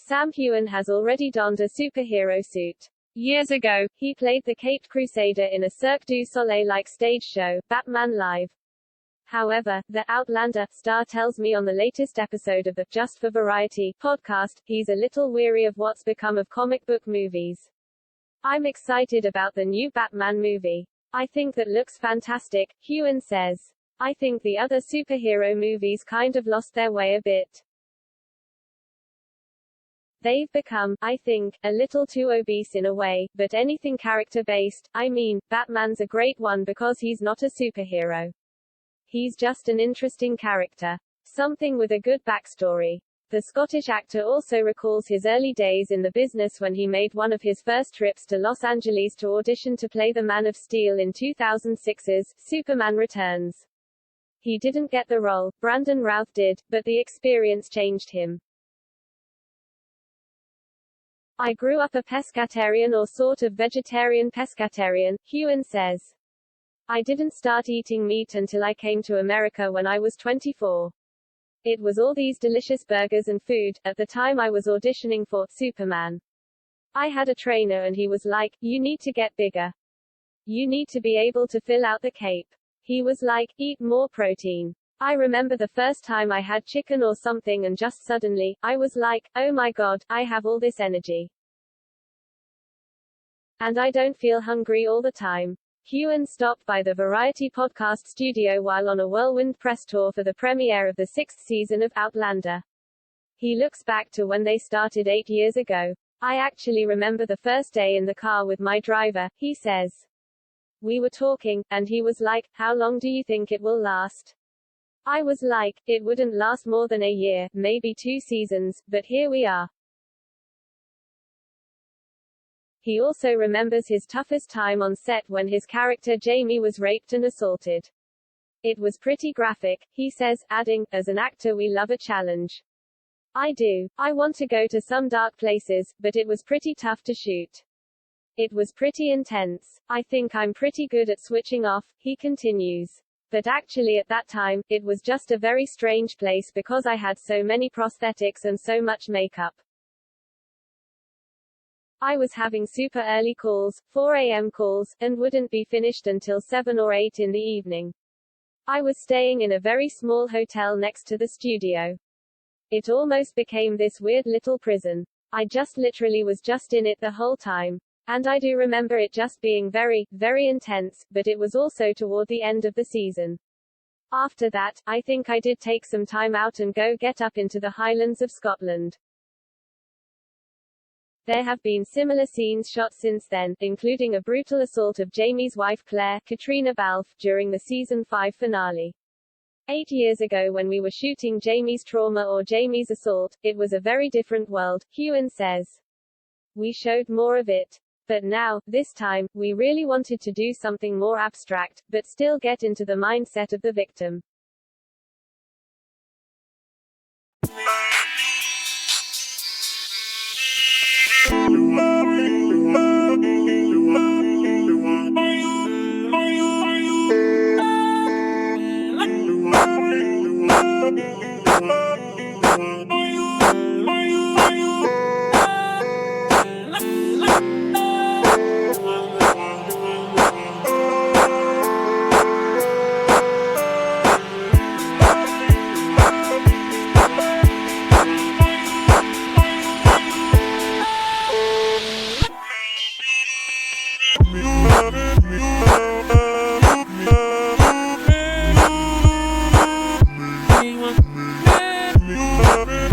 Sam Heughan has already donned a superhero suit. Years ago, he played the Caped Crusader in a Cirque du Soleil-like stage show, Batman Live. However, the Outlander star tells me on the latest episode of the Just for Variety podcast, he's a little weary of what's become of comic book movies. I'm excited about the new Batman movie. I think that looks fantastic, Heughan says. I think the other superhero movies kind of lost their way a bit. They've become, I think, a little too obese in a way, but anything character-based, I mean, Batman's a great one because he's not a superhero. He's just an interesting character. Something with a good backstory. The Scottish actor also recalls his early days in the business when he made one of his first trips to Los Angeles to audition to play the Man of Steel in 2006's Superman Returns. He didn't get the role, Brandon Routh did, but the experience changed him. I grew up a pescatarian or sort of vegetarian pescatarian, Heughan says. I didn't start eating meat until I came to America when I was 24. It was all these delicious burgers and food. At the time I was auditioning for Superman. I had a trainer and he was like, you need to get bigger. You need to be able to fill out the cape. He was like, eat more protein. I remember the first time I had chicken or something and just suddenly, I was like, oh my god, I have all this energy. And I don't feel hungry all the time. Heughan stopped by the Variety podcast studio while on a whirlwind press tour for the premiere of the 6th season of Outlander. He looks back to when they started 8 years ago. I actually remember the first day in the car with my driver, he says. We were talking, and he was like, how long do you think it will last? I was like, it wouldn't last more than a year, maybe 2 seasons, but here we are. He also remembers his toughest time on set when his character Jamie was raped and assaulted. It was pretty graphic, he says, adding, as an actor we love a challenge. I do. I want to go to some dark places, but it was pretty tough to shoot. It was pretty intense. I think I'm pretty good at switching off, he continues. But actually at that time, it was just a very strange place because I had so many prosthetics and so much makeup. I was having super early calls, 4 a.m. calls, and wouldn't be finished until 7 or 8 in the evening. I was staying in a very small hotel next to the studio. It almost became this weird little prison. I just literally was just in it the whole time. And I do remember it just being very, very intense, but it was also toward the end of the season. After that, I think I did take some time out and go get up into the Highlands of Scotland. There have been similar scenes shot since then, including a brutal assault of Jamie's wife Claire, Katrina Balfe, during the season 5 finale. 8 years ago when we were shooting Jamie's trauma or Jamie's assault, it was a very different world, Heughan says. We showed more of it. But now, this time, we really wanted to do something more abstract, but still get into the mindset of the victim. Me